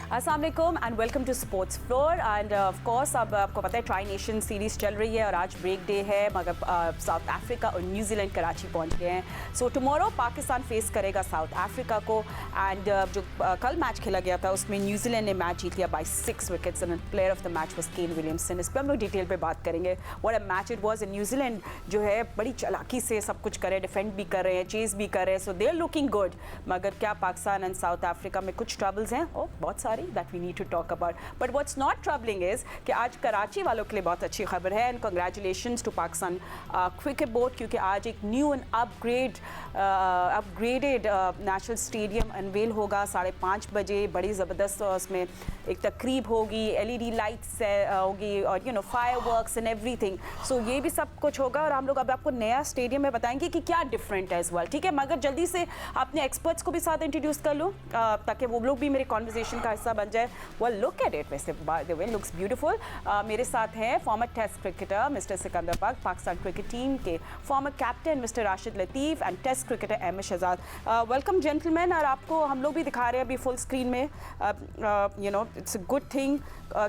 अस्सलाम वालेकुम and welcome to sports floor and of course अब आपको पता है ट्राई नेशन सीरीज़ चल रही है और आज ब्रेक डे है मगर साउथ अफ्रीका और न्यूजीलैंड कराची पहुंच गए हैं। सो टुमारो पाकिस्तान फेस करेगा साउथ अफ्रीका को एंड जो कल मैच खेला गया था उसमें न्यूजीलैंड ने मैच जीत लिया by 6 wickets and player of the match was Kane Williamson. इस पर हम लोग डिटेल पे बात करेंगे what a match it was. New Zealand जो है बड़ी चालाकी से सब कुछ कर रहे हैं, डिफेंड भी कर रहे हैं, चेज भी कर रहे हैं, सो दे आर लुकिंग गुड। मगर क्या पाकिस्तान एंड साउथ अफ्रीका में कुछ ट्रबल्स हैं? ओ बहुत सारी that we need to talk about. But what's not troubling is कि आज कराची वालों के लिए बहुत अच्छी खबर है and congratulations to Pakistan Cricket Board क्योंकि आज एक new and upgraded National Stadium unveil होगा 5:30 बजे। बड़ी ज़बरदस्त उसमें एक तकरीब होगी, LED लाइट्स होगी और फायरवर्क्स एंड एवरीथिंग। सो ये भी सब कुछ होगा और हम लोग अब आपको नया स्टेडियम में बताएंगे कि क्या डिफरेंट है इस बार, ठीक है? मगर जल्दी से अपने एक्सपर्ट्स को भी साथ इंट्रोड्यूस कर लो ताकि वो लोग भी मेरे कॉन्वर्सेशन का हिस्सा बन जाए। वेल लुक एट इट, वैसे द वे लुक्स ब्यूटीफुल। मेरे साथ हैं former test cricketer mister Sikandar Bakht, Pakistan cricket team के former captain mister Rashid Latif and test cricketer Ahmed Shehzad. Welcome gentleman. और आपको हम लोग भी दिखा रहे हैं अभी फुल स्क्रीन में। इट्स अ गुड थिंग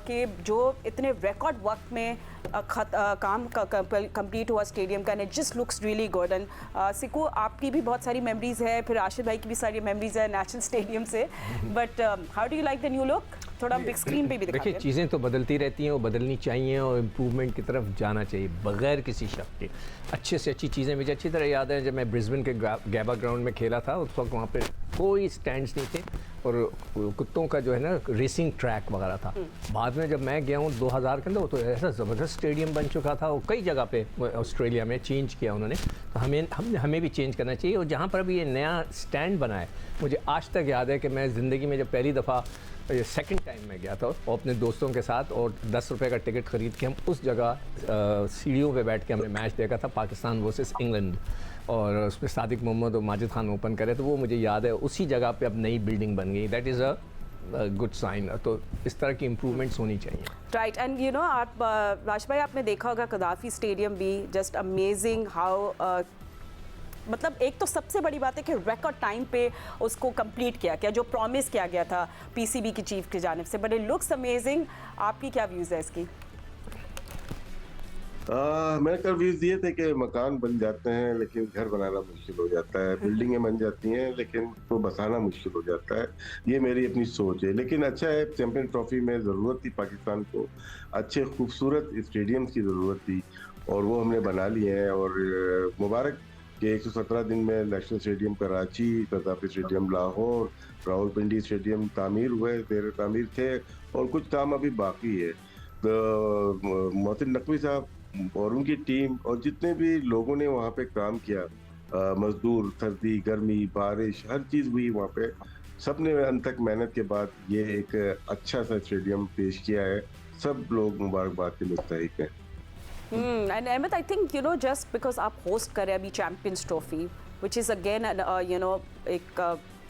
कि जो इतने रिकॉर्ड वक्त में काम कंप्लीट हुआ स्टेडियम का, and it just looks really good. And Siku आपकी भी बहुत सारी मेमोरीज है, फिर राशिद भाई की भी सारी मेमोरीज है नेशनल स्टेडियम से, but how do you like the new look? थोड़ा बिग स्क्रीन पे भी दिखाते हैं। देखिए चीज़ें तो बदलती रहती हैं और बदलनी चाहिए और इम्प्रूवमेंट की तरफ जाना चाहिए बगैर किसी शक के। अच्छे से अच्छी चीज़ें मुझे अच्छी तरह याद है जब मैं ब्रिस्बेन के गैबा ग्राउंड में खेला था उस वक्त वहाँ पे कोई स्टैंड्स नहीं थे और कुत्तों का जो है ना रेसिंग ट्रैक वगैरह था। बाद में जब मैं गया हूँ 2000 के अंदर तो ऐसा ज़बरदस्त स्टेडियम बन चुका था और कई जगह पे ऑस्ट्रेलिया में चेंज किया उन्होंने, तो हमें भी चेंज करना चाहिए। और जहाँ पर अभी ये नया स्टैंड बना है, मुझे आज तक याद है कि मैं ज़िंदगी में जब पहली दफ़ा ये सेकंड टाइम में गया था और अपने दोस्तों के साथ और 10 रुपये का टिकट ख़रीद के हम उस जगह सीढ़ियों पे बैठ के हमने मैच देखा था पाकिस्तान वर्सेस इंग्लैंड और उसमें सादिक मोहम्मद और माजिद खान ओपन करे, तो वो मुझे याद है। उसी जगह पे अब नई बिल्डिंग बन गई, that is a good sign. तो इस तरह की इम्प्रूवमेंट्स होनी चाहिए। राइट एंड आप राशिद भाई आपने देखा होगा कदाफ़ी स्टेडियम भी जस्ट अमेजिंग हाउ मतलब एक तो सबसे बड़ी बात है कि रिकॉर्ड टाइम पे उसको कंप्लीट किया जो प्रॉमिस किया गया था PCB की चीफ की जानिब से, बट इट लुक्स अमेजिंग। आपकी क्या व्यूज़ है इसकी? मैंने कल व्यूज दिए थे कि मकान बन जाते हैं लेकिन घर बनाना मुश्किल हो जाता है, बिल्डिंगें बन जाती हैं लेकिन तो बसाना मुश्किल हो जाता है। ये मेरी अपनी सोच है, लेकिन अच्छा है चैंपियन ट्रॉफी में ज़रूरत थी पाकिस्तान को, अच्छे खूबसूरत स्टेडियम की ज़रूरत थी और वो हमने बना लिए हैं। और मुबारक कि 117 दिन में national stadium Karachi, Gaddafi stadium Lahore, Rawalpindi stadium तामीर हुए, देर तामीर थे और कुछ काम अभी बाकी है। तो मोहसिन नकवी साहब और उनकी टीम और जितने भी लोगों ने वहाँ पे काम किया, मजदूर, सर्दी गर्मी बारिश हर चीज़ हुई वहाँ पे, सब ने अंत तक मेहनत के बाद ये एक अच्छा सा स्टेडियम पेश किया है। सब लोग मुबारकबाद के मुस्तहिक हैं। And Ahmed I think just because आप होस्ट करें अभी Champions Trophy which is again एक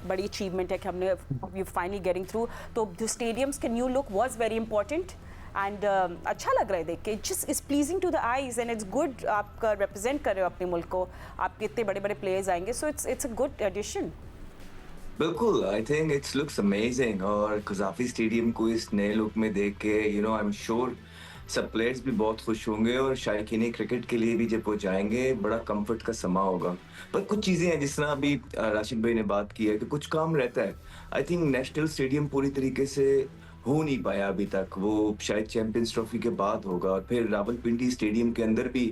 बड़ी अचीवमेंट है कि हमने वी फाइनली गेटिंग थ्रू, तो द स्टेडियम्स के new look was very important and अच्छा लग रहा है देख के। Just is pleasing to the eyes and it's good. आप रिप्रेजेंट कर रहे हो अपने मुल्क को, आपके इतने बड़े बड़े प्लेयर्स आएंगे, so it's a good edition. बिल्कुल, I think it's looks amazing और कज़ाफ़ी स्टेडियम को इस नए लुक में देख के आई एम श्योर सब प्लेयर्स भी बहुत खुश होंगे और शायकीन क्रिकेट के लिए भी जब वो जाएंगे बड़ा कंफर्ट का समा होगा। पर कुछ चीज़ें हैं जिस तरह अभी राशिद भाई ने बात की है कि कुछ काम रहता है। आई थिंक नेशनल स्टेडियम पूरी तरीके से हो नहीं पाया अभी तक, वो शायद चैंपियंस ट्रॉफी के बाद होगा। और फिर रावलपिंडी स्टेडियम के अंदर भी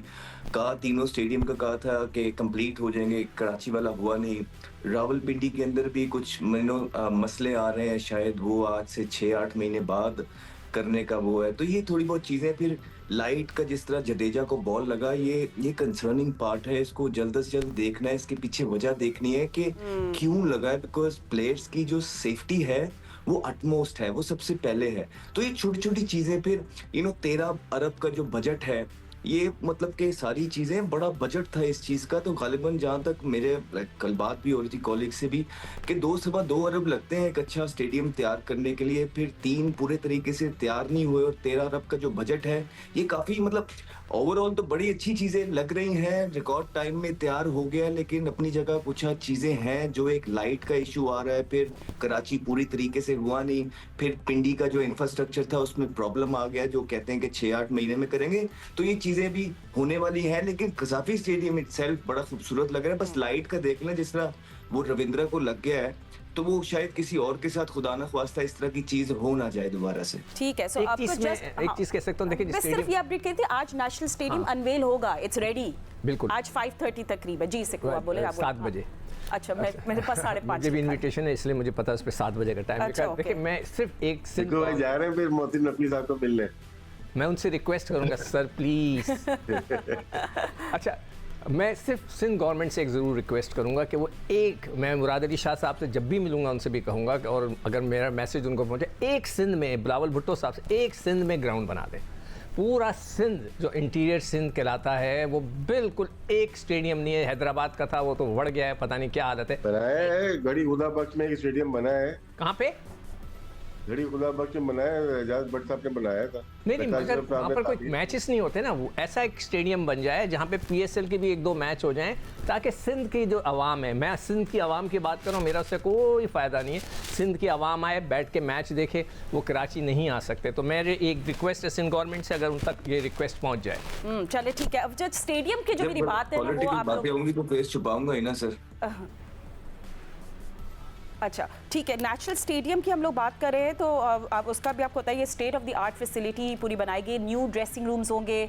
तीनों स्टेडियम का कहा था कि कंप्लीट हो जाएंगे, कराची वाला हुआ नहीं। रावलपिंडी के अंदर भी कुछ मसले आ रहे हैं, शायद वो आज से 6-8 महीने बाद करने का वो है। तो ये थोड़ी बहुत चीज़ें, फिर लाइट का जिस तरह जडेजा को बॉल लगा, ये कंसर्निंग पार्ट है, इसको जल्द से जल्द देखना है, इसके पीछे वजह देखनी है कि क्यों लगा है। बिकॉज प्लेयर्स की जो सेफ्टी है वो अटमोस्ट है, वो सबसे पहले है। तो ये छोटी छोटी चीज़ें, फिर 13 अरब का जो बजट है, ये मतलब कि सारी चीज़ें, बड़ा बजट था इस चीज़ का, तो गालिबन जहाँ तक मेरे कल बात भी हो रही थी कॉलीग से भी कि 2 अरब लगते हैं एक अच्छा स्टेडियम तैयार करने के लिए, फिर 3 पूरे तरीके से तैयार नहीं हुए और 13 अरब का जो बजट है, ये काफ़ी मतलब ओवरऑल तो बड़ी अच्छी चीज़ें लग रही हैं, रिकॉर्ड टाइम में तैयार हो गया, लेकिन अपनी जगह कुछ चीज़ें हैं जो एक लाइट का इशू आ रहा है, फिर कराची पूरी तरीके से हुआ नहीं, फिर पिंडी का जो इंफ्रास्ट्रक्चर था उसमें प्रॉब्लम आ गया, जो कहते हैं कि 6-8 महीने में करेंगे, तो ये चीज़ें भी होने वाली हैं। लेकिन कज़ाफी स्टेडियम इटसेल्फ बड़ा खूबसूरत लग रहा है, बस लाइट का देख लें, जिस तरह वो रविंद्रा को लग गया है, तो वो शायद किसी और के साथ खुदा ना ख्वास्ता इस तरह की चीज हो ना जाए दोबारा से। ठीक है, सो एक आपको चीज जस्ट एक चीज कह सकता हूँ, देखिए मैं सिर्फ ये अपडेट कहती आज नेशनल स्टेडियम अनवेल होगा, इट्स रेडी। बिल्कुल आज 5:30 तक जी सिक्को आप बोले 7 बजे। अच्छा, मेरे पास 5:30 मुझे भी इनविटेशन है, इसलिए मुझे पता है उस पर 7 बजे का टाइम अच्छा, लिखा है। देखिए मैं सिर्फ एक सिर्फ भाई जा रहे हैं फिर मोहसिन नकवी साहब को मिलने। मैं उनसे रिक्वेस्ट करूंगा सर प्लीज। अच्छा, मैं सिर्फ सिंध गवर्नमेंट से एक ज़रूर रिक्वेस्ट करूंगा कि वो मैं मुराद अली शाह साहब से जब भी मिलूंगा उनसे भी कहूंगा कि, और अगर मेरा मैसेज उनको पहुंचे, एक सिंध में बिलावल भुट्टो साहब से एक सिंध में ग्राउंड बना दें। पूरा सिंध जो इंटीरियर सिंध कहलाता है वो बिल्कुल एक स्टेडियम नहीं है। हैदराबाद का था वो तो बढ़ गया है, पता नहीं क्या आदत है। बनाया है घड़ी खुदा बख्श में एक स्टेडियम बना है। कहाँ पे? घड़ी खुदा बख्श में बनाया है, एजाज भट्ट साहब ने बनाया था। नहीं मगर वहाँ पर कोई मैचेस नहीं होते ना, वो ऐसा एक स्टेडियम बन जाए जहाँ पे PSL के भी 1-2 मैच हो जाएं, ताकि सिंध की जो आवाम है, मैं सिंध की आवाम की बात कर रहा हूँ, मेरा उससे कोई फ़ायदा नहीं है, सिंध की आवाम आए बैठ के मैच देखे, वो कराची नहीं आ सकते। तो मेरे एक रिक्वेस्ट है सिंध गवर्नमेंट से, अगर उन तक ये रिक्वेस्ट पहुँच जाए। चले ठीक है। अब जब स्टेडियम की जो मेरी बात है वो आप बातें होंगी तो फेस छुपाऊंगा ही ना सर। अच्छा ठीक है, नेशनल स्टेडियम की हम लोग बात कर रहे हैं तो अब उसका भी आपको पता है, ये state of the art facility पूरी बनाएगी, न्यू ड्रेसिंग रूम्स होंगे,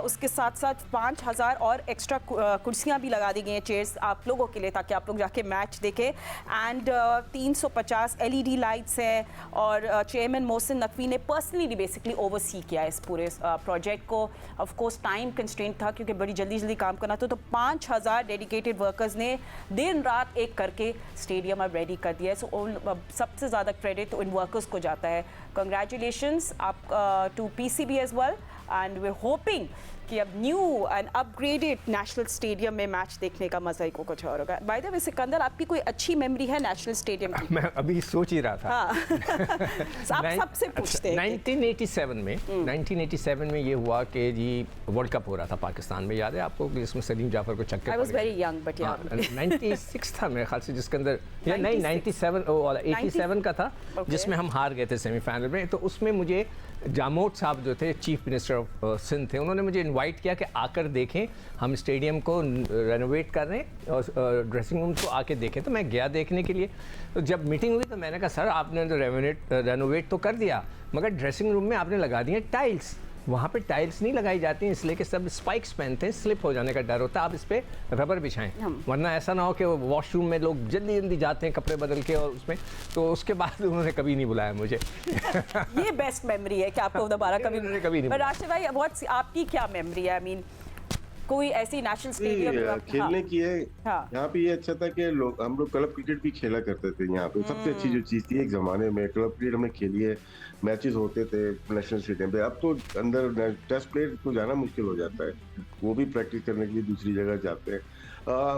उसके साथ साथ 5000 और एक्स्ट्रा कुर्सियां भी लगा दी गई हैं, चेयर्स आप लोगों के लिए, ताकि आप लोग जाके मैच देखें। एंड 350 LED लाइट्स हैं, और चेयरमैन मोहसिन नकवी ने पर्सनली बेसिकली ओवरसी किया इस पूरे प्रोजेक्ट को। ऑफ कोर्स टाइम कंस्ट्रेंट था क्योंकि बड़ी जल्दी काम करना था, तो 5000 डेडिकेटेड वर्कर्स ने दिन रात एक करके स्टेडियम अब रेडी कर दिया है। सो सबसे ज़्यादा क्रेडिट उन वर्कर्स को जाता है। कंग्रेचुलेशंस आप to PCB as well, and we are hoping कि अब new and upgraded National Stadium में मैच देखने का मजा ही को कुछ और होगा। बाय द वे सिकंदर, आपकी कोई अच्छी मेमोरी है नेशनल स्टेडियम की? मैं अभी सोच ही रहा था। आप सबसे पूछते हैं। 1987 में ये हुआ कि जी वर्ल्ड कप हो रहा था पाकिस्तान में, याद है आपको, जिसमें सलीम जाफर को चक्कर, I was very young but या 96 था मेरे ख्याल से, जिसके अंदर या नहीं 87 का था, जिसमें हम हार गए थे सेमीफाइनल में। तो उसमें मुझे जामोद साहब जो थे चीफ मिनिस्टर ऑफ सिंध थे, उन्होंने मुझे इनवाइट किया कि आकर देखें, हम स्टेडियम को रेनोवेट कर रहे हैं और ड्रेसिंग रूम को आके देखें। तो मैं गया देखने के लिए। तो जब मीटिंग हुई तो मैंने कहा सर आपने तो रेनोवेट तो कर दिया, मगर ड्रेसिंग रूम में आपने लगा दिए टाइल्स। वहाँ पे टाइल्स नहीं लगाई जाती हैं, इसलिए कि सब स्पाइक्स पहनते हैं, स्लिप हो जाने का डर होता है, आप इस पर रबर बिछाएं, वरना ऐसा ना हो कि वॉशरूम में लोग जल्दी जाते हैं कपड़े बदल के और उसमें। तो उसके बाद उन्होंने कभी नहीं बुलाया मुझे। ये बेस्ट मेमोरी है कि आपको दोबारा कभी नहीं। पर राशिद भाई, आपकी क्या मेमोरी है? आई मीन कोई ऐसी नेशनल स्टेडियम खेलने की है। हाँ। यहाँ पे ये अच्छा था कि हम लोग क्लब क्रिकेट भी खेला करते थे यहाँ पे। सबसे अच्छी जो चीज थी एक जमाने में, क्लब क्रिकेट हमने खेली है, मैचेस होते थे नेशनल स्टेडियम पे। अब तो अंदर टेस्ट प्लेयर को जाना मुश्किल हो जाता है, वो भी प्रैक्टिस करने के लिए दूसरी जगह जाते हैं।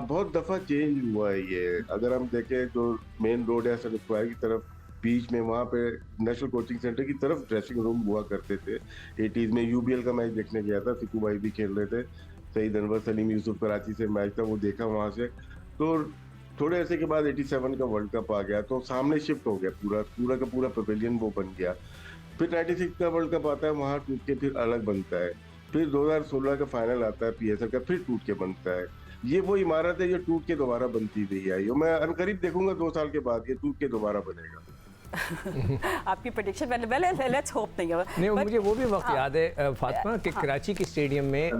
बहुत दफा चेंज हुआ है ये। अगर हम देखें जो मेन रोड है सर स्क्वायर की तरफ, बीच में वहाँ पे नेशनल कोचिंग सेंटर की तरफ ड्रेसिंग रूम हुआ करते थे। 80s में UBL का मैच देखने गया था, सिकू भाई भी खेल रहे थे, सईद अनवर सलीम यूसुफ कराची से मैच था, वो देखा वहाँ से। तो थोड़े ऐसे के बाद 87 का वर्ल्ड कप आ गया, तो सामने शिफ्ट हो गया, पूरा का पूरा पवेलियन वो बन गया। फिर 96 का वर्ल्ड कप आता है, वहाँ टूट के फिर अलग बनता है। फिर 2016 का फाइनल आता है PSL का, फिर टूट के बनता है। ये वो इमारत है जो टूट के दोबारा बनती रही है। मैं अनकरीब देखूंगा 2 साल के बाद ये टूट के दोबारा बनेगा। आपकी प्रेडिक्शन लेट्स होप नहीं होगा। नहीं, मुझे वो भी वक्त याद है फातिमा कि कराची के स्टेडियम में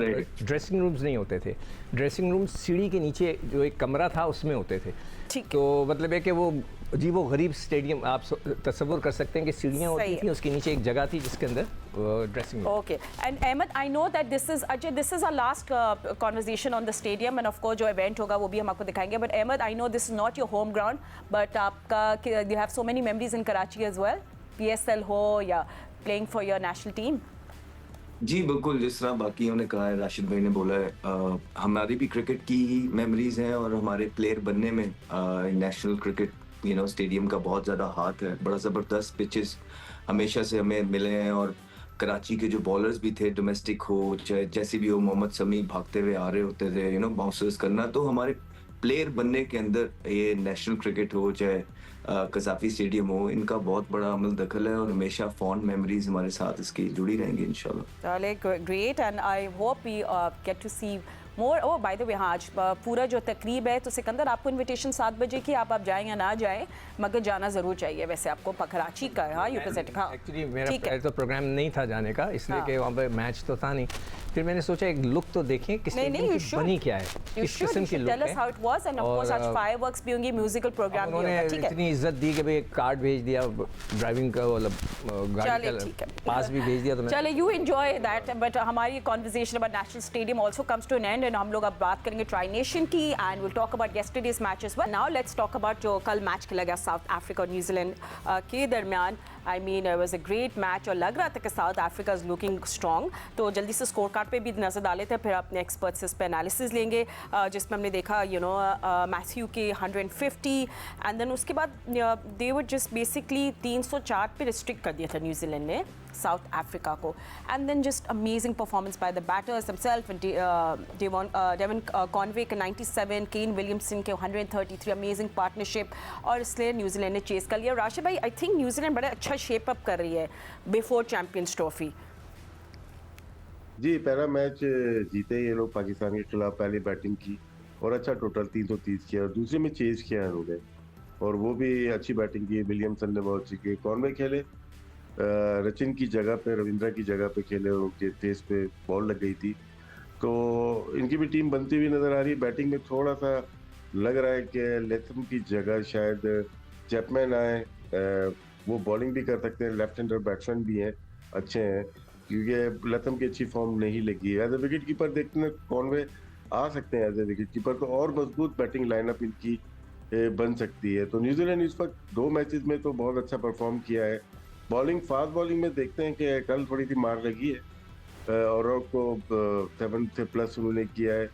ड्रेसिंग रूम्स नहीं होते थे। ड्रेसिंग रूम सीढ़ी के नीचे जो एक कमरा था उसमें होते थे। तो मतलब है कि वो गरीब स्टेडियम आप तस्वुर कर सकते हैं कि सीढ़ियाँ होती थी, उसके नीचे एक जगह थी जिसके अंदर dressing room. Okay, and Ahmed, I know that this is our last conversation on the stadium, and of course जो इवेंट होगा वो भी हम आपको दिखाएंगे। But Ahmed, I know this is not your home ground, but आपका you have so many memories in Karachi as well, PSL हो या playing for your national team. जी, बिल्कुल, जिस तरह बाकियों ने कहा है, राशिद भाई ने बोला है, हमारी भी क्रिकेट की ही मेमोरीज़ हैं और हमारे प्लेयर बनने में नेशनल क्रिकेट स्टेडियम का बहुत ज़्यादा हाथ है। बड़ा ज़बरदस्त पिचेस हमेशा से हमें मिले हैं और कराची के जो बॉलर्स भी थे, डोमेस्टिक हो, चाहे जैसे भी हो, मोहम्मद शमी भागते हुए आ रहे होते थे, बाउंसर्स करना, तो हमारे प्लेयर बनने के अंदर ये नेशनल क्रिकेट हो, चाहे कज़ाफ़ी स्टेडियम हो, इनका बहुत बड़ा अमल दखल है और हमेशा फॉन्ड मेमोरीज हमारे साथ इसकी जुड़ी रहेंगी इंशाल्लाह। Great and I hope we get to see more. Oh by the way, हाँ, आज पूरा जो तकरीब है, तो सिकंदर आपको इनविटेशन 7 बजे की, आप जाएं या ना जाएं, मगर जाना ज़रूर चाहिए। वैसे आपको कराची का, हाँ, यू प्रेजेंट, हाँ, एक्चुअली मेरा ठीक है। पहले तो प्रोग्राम नहीं था जाने का, इसलिए हाँ। कि वहाँ पे मैच तो था नहीं। फिर मैंने सोचा एक लुक तो देखें किस नहीं, तरीके you की should. बनी क्या है, You किस should, किस्म you की should look tell us how है। it was and of course आज fireworks भी होंगी, musical program भी उन्होंने होगा, ठीक है? इतनी इज्जत दी कि भाई एक कार्ड भेज दिया, ड्राइविंग का मतलब गाड़ी चले, का ठीक है। पास भी भेज दिया, तो मैं चले, you enjoy that, but हमारी conversation about National Stadium also comes to an end and हम लोग अब बात करेंगे Tri Nation की and we'll talk about yesterday's match as well. Now let's talk about जो कल मैच खेला गया साउथ अफ्रीका और न्यूजीलैंड के दरमियान। I mean it was a great match और लग रहा था कि south Africa is looking strong. तो जल्दी से स्कोर कार्ड पे भी नजर डाले थे, फिर अपने एक्सपर्ट्स इस पे एनालिसिस लेंगे, जिसमें हमने देखा मैथ्यू के 150 एंड देन उसके बाद दे वर जस्ट बेसिकली 304 पे रिस्ट्रिक्ट कर दिया था न्यूजीलैंड ने साउथ अफ्रीका को। And then just amazing performance by the batters himself, Devon Conway के 97, केन विलियमसन के 133, अमेजिंग पार्टनरशिप, और इसलिए न्यूजीलैंड ने चेस कर लिया। राशिद भाई, आई थिंक न्यूजीलैंड बड़ा अच्छा शेप अप कर रही है बिफोर चैंपियंस ट्रॉफी। जी, पहला मैच जीते ये लोग पाकिस्तान के खिलाफ, पहली बैटिंग की और अच्छा टोटल 330 किया, और दूसरे में चेज किया उन्होंने और वो भी अच्छी बैटिंग की। विलियमसन ने बहुत अच्छी की, कॉनवे खेले, रचिन की जगह पे, रविंद्रा की जगह पे खेले, उनके तेज पे बॉल लग गई थी, तो इनकी भी टीम बनती हुई नजर आ रही है। बैटिंग में थोड़ा सा लग रहा है कि लेथम की जगह शायद चैपमैन आए, वो बॉलिंग भी कर सकते हैं, लेफ्ट हैंडर बैट्समैन भी हैं, अच्छे हैं, क्योंकि लथम की अच्छी फॉर्म नहीं लगी है। एज ए विकेट कीपर देखते हैं कॉनवे आ सकते हैं एज ए विकेट कीपर, तो और मजबूत बैटिंग लाइनअप इनकी बन सकती है। तो न्यूजीलैंड इस वक्त 2 मैचेस में तो बहुत अच्छा परफॉर्म किया है। बॉलिंग, फास्ट बॉलिंग में देखते हैं कि कल थोड़ी सी मार लगी है और को 7 से प्लस उन्होंने किया है,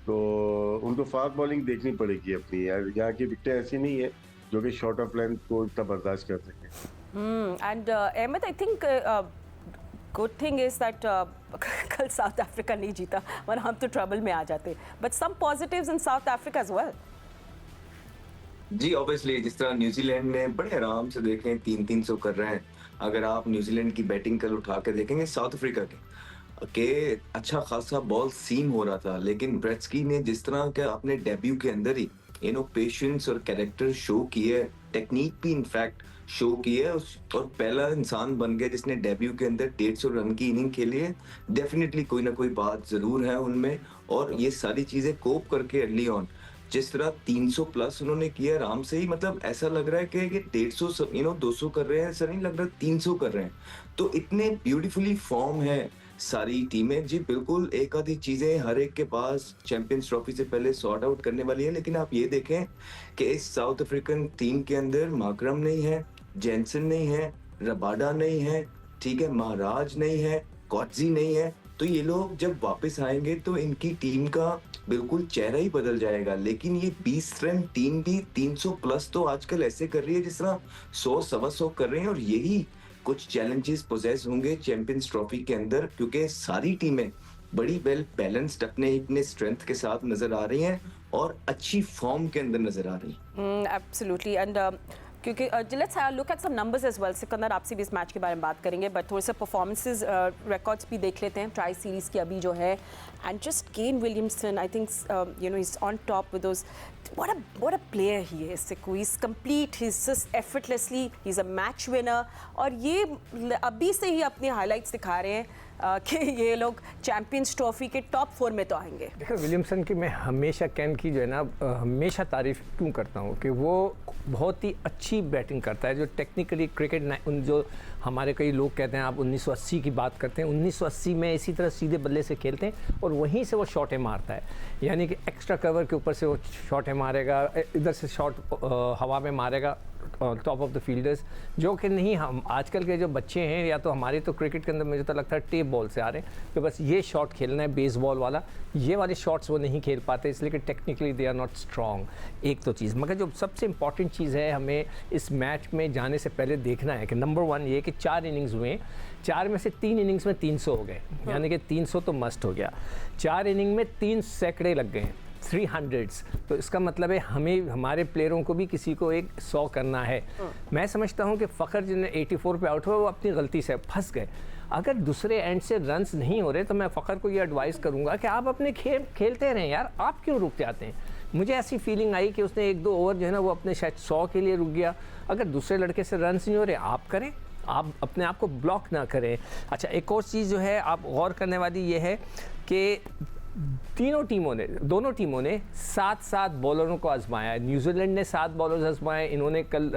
तो उनको फास्ट बॉलिंग देखनी पड़ेगी अपनी। यहाँ की विकेटें ऐसी नहीं है जो कि शॉर्ट ऑफ लेंथ को इतना बर्दाश्त कर सके। And Ahmed, I think good thing is that कल साउथ अफ्रीका नहीं जीता, वरना हम तो ट्रबल में आ जाते, but some positives in South Africa as well. जी, ऑब्वियसली जिस तरह न्यूजीलैंड ने बड़े आराम से देखें 300 कर रहे हैं। अगर आप न्यूजीलैंड की बैटिंग कल उठा के देखेंगे साउथ अफ्रीका के अच्छा खासा बॉल सीम हो रहा था, लेकिन ब्रेट्सकी ने जिस तरह के अपने डेब्यू के अंदर ही पेशेंस और कैरेक्टर शो किए, टेक्निक भी इनफैक्ट शो की है, और पहला इंसान बन गया जिसने डेब्यू के अंदर 150 रन की इनिंग खेली है। डेफिनेटली कोई ना कोई बात जरूर है उनमें, और ये सारी चीजें कोप करके अर्ली ऑन जिस तरह 300 प्लस उन्होंने किया आराम से ही, मतलब ऐसा लग रहा है कि 150 200 कर रहे हैं, ऐसा नहीं लग रहा 300 कर रहे हैं। तो इतने ब्यूटीफुली फॉर्म है सारी टीमें। जी बिल्कुल, एक आधी चीजें हर एक के पास चैंपियंस ट्रॉफी से पहले सॉर्ट आउट करने वाली है, लेकिन आप ये देखें कि इस साउथ अफ्रीकन टीम के अंदर माकरम नहीं है, जेंसन नहीं है, रबाडा नहीं है, ठीक है, महाराज नहीं है, कॉटजी नहीं है। तो ये लोग जब वापस आएंगे तो इनकी टीम का बिल्कुल चेहरा ही बदल जाएगा। लेकिन ये 20 रन टीम भी 300 प्लस तो आजकल ऐसे कर रही है जिस तरह 100-125 कर रहे हैं, और यही कुछ चैलेंजेस पोजेस होंगे चैंपियंस ट्रॉफी के अंदर, क्योंकि सारी टीमें बड़ी वेल बैलेंस्ड अपने स्ट्रेंथ के साथ नजर आ रही हैं और अच्छी फॉर्म के अंदर नजर आ रही हैं। एब्सोल्युटली, एंड क्योंकि let's look at some numbers as well. Sikandar, आपसे भी इस मैच के बारे में बात करेंगे, बट थोड़े से परफॉर्मेंसेस रिकॉर्ड्स भी देख लेते हैं ट्राई सीरीज़ की अभी जो है। And just Kane Williamson, I think he's on top with those. What a player he is. He's complete, he's just effortlessly, he's a match winner, और ये अभी से ही अपने हाइलाइट्स दिखा रहे हैं कि ये लोग चैंपियंस ट्रॉफी के टॉप 4 में तो आएंगे। देखो, विलियमसन की मैं हमेशा कैन की जो है ना हमेशा तारीफ क्यों करता हूँ कि वो बहुत ही अच्छी बैटिंग करता है। जो टेक्निकली क्रिकेट जो हमारे कई लोग कहते हैं, आप 1980 की बात करते हैं, 1980 में इसी तरह सीधे बल्ले से खेलते हैं और वहीं से वो शॉटें मारता है, यानी कि एक्स्ट्रा कवर के ऊपर से वो शॉटें मारेगा, इधर से शॉट हवा में मारेगा, टॉप ऑफ द फील्डर्स, जो कि नहीं, हम आजकल के जो बच्चे हैं या तो हमारे तो क्रिकेट के अंदर मुझे तो लगता है टेप बॉल से आ रहे हैं कि बस ये शॉट खेलना है बेसबॉल वाला, ये वाले शॉट्स वो नहीं खेल पाते इसलिए कि technically they are not strong. एक तो चीज़, मगर जो सबसे इंपॉर्टेंट चीज़ है हमें इस मैच में जाने से पहले देखना है कि नंबर 1 ये कि 4 इनिंग्स हुए, 4 में से 3 इनिंग्स में 300 हो गए, यानी कि 300 तो मस्ट हो गया। 4 इनिंग में 3 सैकड़े लग गए, 300s, तो इसका मतलब है हमें, हमारे प्लेयरों को भी किसी को एक 100 करना है। मैं समझता हूं कि फ़खर जिन्हें 84 पे आउट हुआ वो अपनी गलती से फंस गए। अगर दूसरे एंड से रन्स नहीं हो रहे तो मैं फ़खर को ये एडवाइस करूंगा कि आप अपने खेलते रहें यार, आप क्यों रुक जाते हैं। मुझे ऐसी फीलिंग आई कि उसने 1-2 ओवर जो है ना वो अपने शायद 100 के लिए रुक गया। अगर दूसरे लड़के से रन्स नहीं हो रहे आप करें, आप अपने आप को ब्लॉक ना करें। अच्छा, एक और चीज़ जो है आप गौर करने वाली ये है कि दोनों टीमों ने 7-7 बॉलरों को आजमाया है। न्यूजीलैंड ने 7 बॉलर्स आजमाए, इन्होंने कल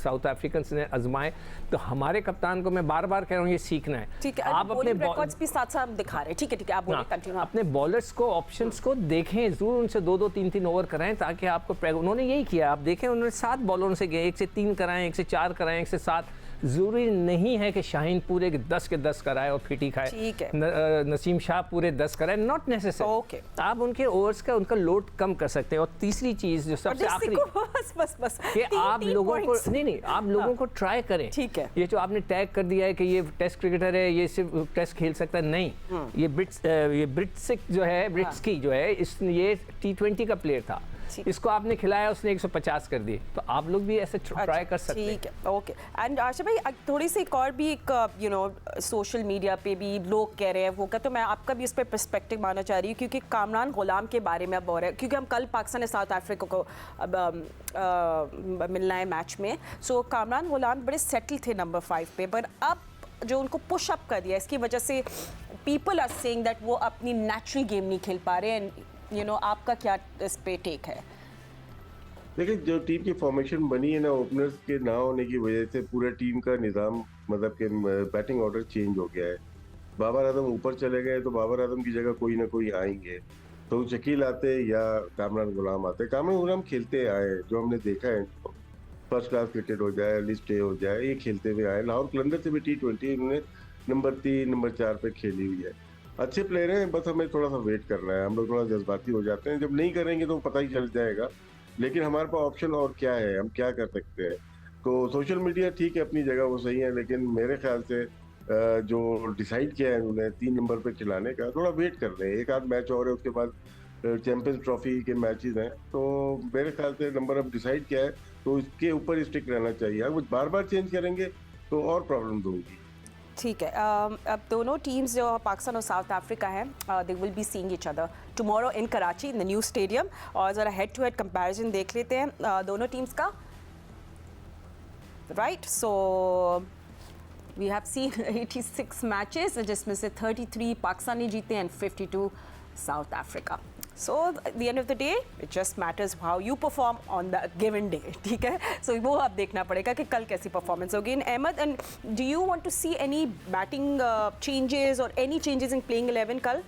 साउथ अफ्रीकन्स ने आजमाए। तो हमारे कप्तान को मैं बार बार कह रहा हूँ ये सीखना है। ठीक है, आप अपने रिकॉर्ड्स भी साथ-साथ दिखा रहे हैं। ठीक है, आप बोलिए, कंटिन्यू। अपने बॉलर्स को ऑप्शंस को देखें जरूर, उनसे 2-2 3-3 ओवर कराएं ताकि आपको, उन्होंने यही किया। आप देखें उन्होंने 7 बॉलरों से गए, 1 से 3 कराएं, 1 से 4 कराएं, 1 से 7। ज़रूरी नहीं है कि शाहीन पूरे के 10 कराए और फिटी खाए। ठीक है। नसीम शाह पूरे 10 कराए, नॉट नेसेसरी। ओके, आप उनके ओवर्स का उनका लोड कम कर सकते हैं। और तीसरी चीज़ जो सबसे आखिरी, बस कि आप लोगों को नहीं आप लोगों को ट्राई करें। ठीक है। ये जो आपने टैग कर दिया है कि ये टेस्ट क्रिकेटर है, ये सिर्फ टेस्ट खेल सकता है, नहीं, ये ब्रिट्सिक जो है, ब्रिट्सकी जो है, ये T20 का प्लेयर था, इसको आपने खिलाया, उसने 150 कर दिए। तो आप लोग भी ऐसे ट्राई कर सकते हैं। ठीक है, ओके। एंड आशा भाई, थोड़ी सी एक और भी एक सोशल मीडिया पे भी लोग कह रहे हैं वो का, तो मैं आपका भी इस पर पर्सपेक्टिव मानना चाह रही हूँ, क्योंकि कामरान गुलाम के बारे में अब हो रहा है, क्योंकि हम कल पाकिस्तान ने साउथ अफ्रीका को मिलना है मैच में। सो कामरान गुलाम बड़े सेटल थे नंबर 5 पे, पर अब जो उनको पुश अप कर दिया, इसकी वजह से पीपल आर सेइंग दैट वो अपनी नेचुरल गेम नहीं खेल पा रहे हैं। आपका क्या इस पे टेक है? देखिए, जो टीम की फॉर्मेशन बनी है ना, ओपनर्स के ना होने की वजह से पूरे टीम का निज़ाम, मतलब कि बैटिंग ऑर्डर चेंज हो गया है। बाबर आजम ऊपर चले गए तो बाबर आजम की जगह कोई ना कोई आएंगे, तो शकील आते या कामरान गुलाम आते। कामरान गुलाम खेलते आए, जो हमने देखा है, फर्स्ट क्लास क्रिकेट हो जाए, लिस्ट ए हो जाए, ये खेलते हुए आए। लाहौर कलंदर से भी T20 इन्होंने नंबर 3 नंबर 4 पे खेली हुई है। अच्छे प्लेयर हैं, बस हमें थोड़ा सा वेट करना है। हम लोग थोड़ा जज्बाती हो जाते हैं, जब नहीं करेंगे तो पता ही चल जाएगा। लेकिन हमारे पास ऑप्शन और क्या है, हम क्या कर सकते हैं। तो सोशल मीडिया ठीक है, अपनी जगह वो सही है, लेकिन मेरे ख्याल से जो डिसाइड किया है उन्होंने 3 नंबर पे खिलाने का, थोड़ा वेट कर लें। एक आध मैच और है, उसके बाद चैंपियंस ट्रॉफी के मैचेस हैं, तो मेरे ख्याल से नंबर अब डिसाइड किया है तो इसके ऊपर स्टिक रहना चाहिए। अगर बार बार चेंज करेंगे तो और प्रॉब्लम होगी। ठीक है, अब दोनों टीम्स जो पाकिस्तान और साउथ अफ्रीका हैं, they will be seeing each other tomorrow in Karachi in the new stadium. और ज़रा हेड टू हेड कंपैरिजन देख लेते हैं दोनों टीम्स का। Right, so we have seen 86 matches, जिसमें से 33 पाकिस्तानी जीते and 52 South Africa. So at the end of the day, it just matters how you perform on the given day. ठीक है, so वो अब देखना पड़ेगा कि कल कैसी परफॉर्मेंस होगी। Ahmad, and do you want to see any batting changes or any changes in playing 11 कल?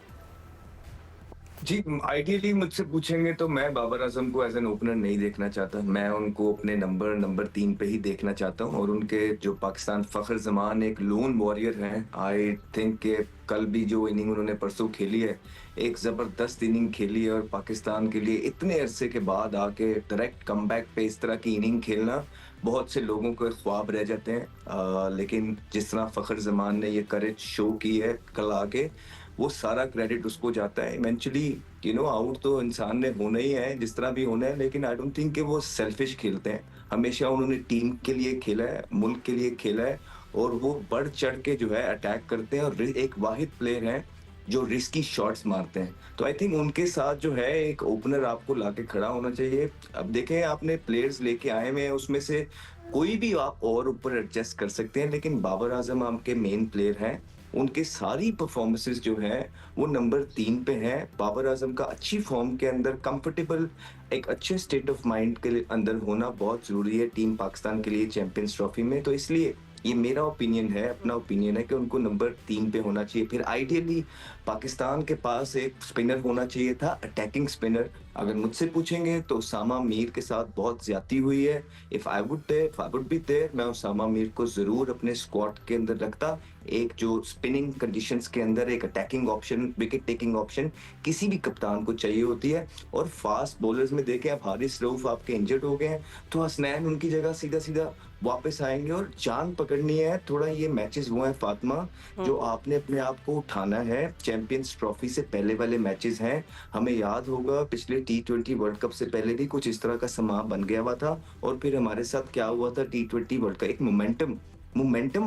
जी, आइडियली मुझसे पूछेंगे तो मैं बाबर आजम को एज एन ओपनर नहीं देखना चाहता। मैं उनको अपने नंबर 3 पे ही देखना चाहता हूँ। और उनके जो पाकिस्तान फखर जमान एक लोन वॉरियर हैं। आई थिंक के कल भी जो इनिंग उन्होंने परसों खेली है, एक ज़बरदस्त इनिंग खेली है। और पाकिस्तान के लिए इतने अरसे के बाद आके डायरेक्ट कमबैक पे इस तरह की इनिंग खेलना बहुत से लोगों के ख्वाब रह जाते हैं। लेकिन जिस तरह फखर जमान ने ये करेज शो की है कल आके, वो सारा क्रेडिट उसको जाता है। इवेंचुअली आउट तो इंसान ने होना ही है, जिस तरह भी होना है, लेकिन आई डोंट थिंक कि वो सेल्फिश खेलते हैं। हमेशा उन्होंने टीम के लिए खेला है, मुल्क के लिए खेला है, और वो बढ़ चढ़ के जो है अटैक करते हैं। और एक वाहिद प्लेयर हैं जो रिस्की शॉट्स मारते हैं। तो आई थिंक उनके साथ जो है एक ओपनर आपको लाके खड़ा होना चाहिए। अब देखें, आपने प्लेयर्स लेके आए हुए हैं, उसमें से कोई भी आप और ऊपर एडजस्ट कर सकते हैं, लेकिन बाबर आजम आपके मेन प्लेयर हैं। उनके सारी परफॉर्मेंसेस जो है वो नंबर 3 पे है। बाबर आजम का अच्छी फॉर्म के अंदर कंफर्टेबल एक अच्छे स्टेट ऑफ माइंड के अंदर होना बहुत जरूरी है टीम पाकिस्तान के लिए चैंपियंस ट्रॉफी में। तो इसलिए ये मेरा ओपिनियन है, अपना ओपिनियन है कि उनको नंबर 3 पे होना चाहिए। फिर आइडियली पाकिस्तान के पास एक स्पिनर होना चाहिए था, अटैकिंग स्पिनर। अगर मुझसे पूछेंगे तो उसामा मीर के साथ बहुत ज्यादती हुई है। If I would be there, मैं उसामा मीर को जरूर अपने स्क्वाड के अंदर रखता। एक जो स्पिनिंग कंडीशंस के अंदर एक attacking option, wicket taking option किसी भी कप्तान को चाहिए होती है। और फास्ट बॉलर्स में देखें, आप हारिस रऊफ आपके इंजर्ड हो गए हैं, तो हसनैन उनकी जगह सीधा सीधा वापस आएंगे और जान पकड़नी है। थोड़ा ये मैचेस वो हैं फातिमा, जो आपने अपने आप को उठाना है। चैंपियंस ट्रॉफी से पहले वाले मैचेस हैं, हमें याद होगा पिछले T20 वर्ल्ड कप से पहले भी कुछ इस तरह का समा बन गया हुआ था। और फिर हमारे साथ क्या हुआ था, T20 वर्ल्ड का एक मोमेंटम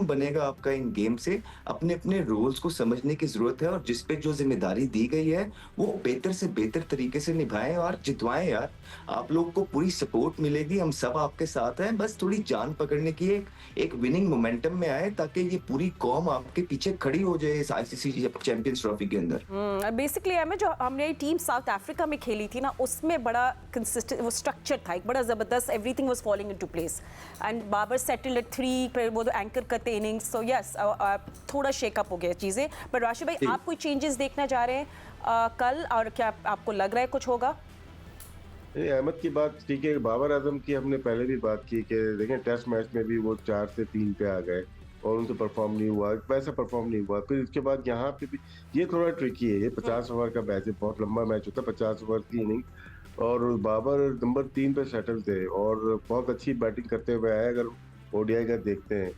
बनेगा आपका इन गेम से। अपने अपने रोल्स को समझने की जरूरत है, और जिस पे जो जिम्मेदारी दी गई है वो बेहतर से बेहतर तरीके से निभाएं और जितवाएं यार। आप लोग को पूरी सपोर्ट मिलेगी, हम सब आपके साथ हैं। बस थोड़ी जान पकड़ने की एक विनिंग मोमेंटम में आए, ताकि ये पूरी कौम आपके पीछे खड़ी हो जाए इस ICC चैंपियंस ट्रॉफी के अंदर। बेसिकली हमें जो हमने टीम साउथ अफ्रीका में खेली थी ना, उसमें बड़ा कंसिस्टेंट वो स्ट्रक्चर था, एक बड़ा ज़बरदस्त, everything was falling into place and Babar settled at 3, फिर वो एंकर करते इनिंग्स। सो यस, थोड़ा शेकअप हो गया चीज़ें। बट राशिद भाई, आप कोई चेंजेस देखना चाह रहे हैं कल, और क्या आपको लग रहा है कुछ होगा? अहमद की बात ठीक है। बाबर आजम की हमने पहले भी बात की कि देखें टेस्ट मैच में भी वो 4 से 3 पे आ गए और उनसे परफॉर्म नहीं हुआ, वैसा परफॉर्म नहीं हुआ। फिर इसके बाद यहाँ पे भी ये थोड़ा ट्रिकी है। ये 50 ओवर का मैच है, बहुत लंबा मैच होता है, 50 ओवर की इनिंग। और बाबर नंबर 3 पे सेटल थे और बहुत अच्छी बैटिंग करते हुए आए। अगर ODI का देखते हैं,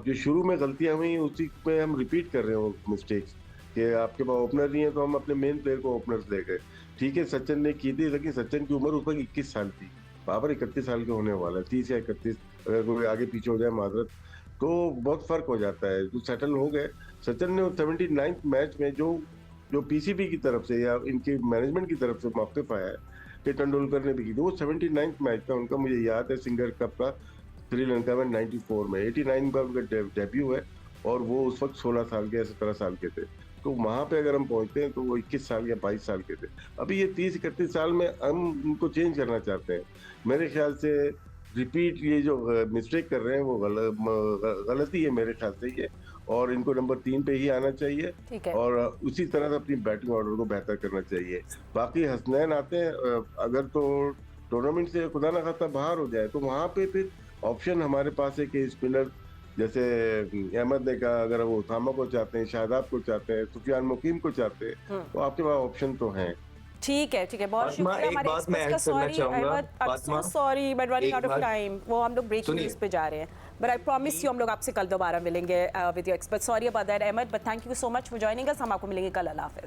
जो शुरू में गलतियां हुई उसी में हम रिपीट कर रहे हो मिस्टेक्स, कि आपके पास ओपनर नहीं है तो हम अपने मेन प्लेयर को ओपनर्स ले गए। ठीक है, सचिन ने की थी, लेकिन सचिन की उम्र उस वक्त 21 साल थी, बाबर 31 साल के होने वाला है। 30 या 31, अगर कोई आगे पीछे हो जाए माजरत, तो बहुत फर्क हो जाता है। जो सेटल हो गए, सचिन ने 79th मैच में जो PCB की तरफ से या इनकी मैनेजमेंट की तरफ से मौक़िफ़ आया है कि तेंदुलकर ने भी की थी, वो 79th मैच था उनका, मुझे याद है, सिंगर कप का, श्रीलंका में 94 में। 89 का उनका डेब्यू है और वो उस वक्त 16 साल के या 17 साल के थे। तो वहाँ पे अगर हम पहुँचते हैं तो वो 21 साल या 22 साल के थे। अभी ये 30-31 साल में हम उनको चेंज करना चाहते हैं। मेरे ख्याल से रिपीट ये जो मिस्टेक कर रहे हैं वो गलती है मेरे ख्याल से ये, और इनको नंबर 3 पे ही आना चाहिए और उसी तरह से अपनी बैटिंग ऑर्डर को बेहतर करना चाहिए। बाकी हसनैन आते हैं, अगर तो टूर्नामेंट से खुदा ना खास्ता बाहर हो जाए तो वहाँ पे फिर ऑप्शन हमारे पास है कि स्पिनर जैसे अहमद ने कहा, अगर वो उसामा को चाहते हैं, शादाब को चाहते हैं, सुफियान मुकीम को चाहते हैं, तो आपके पास ऑप्शन तो हैं। ठीक है, बहुत शुक्रिया हमारे एक्सपर्ट्स का। Sorry Ahmed, I am so sorry but running out of time. वो हम लोग ब्रेकिंग न्यूज़ पे जा रहे हैं, बट आई प्रॉमिस यू हम लोग आपसे कल दोबारा मिलेंगे with your expert. Sorry about that Ahmed, but thank you so much for joining us. हम आपको मिलेंगे कल। अल्लाह हाफिज़।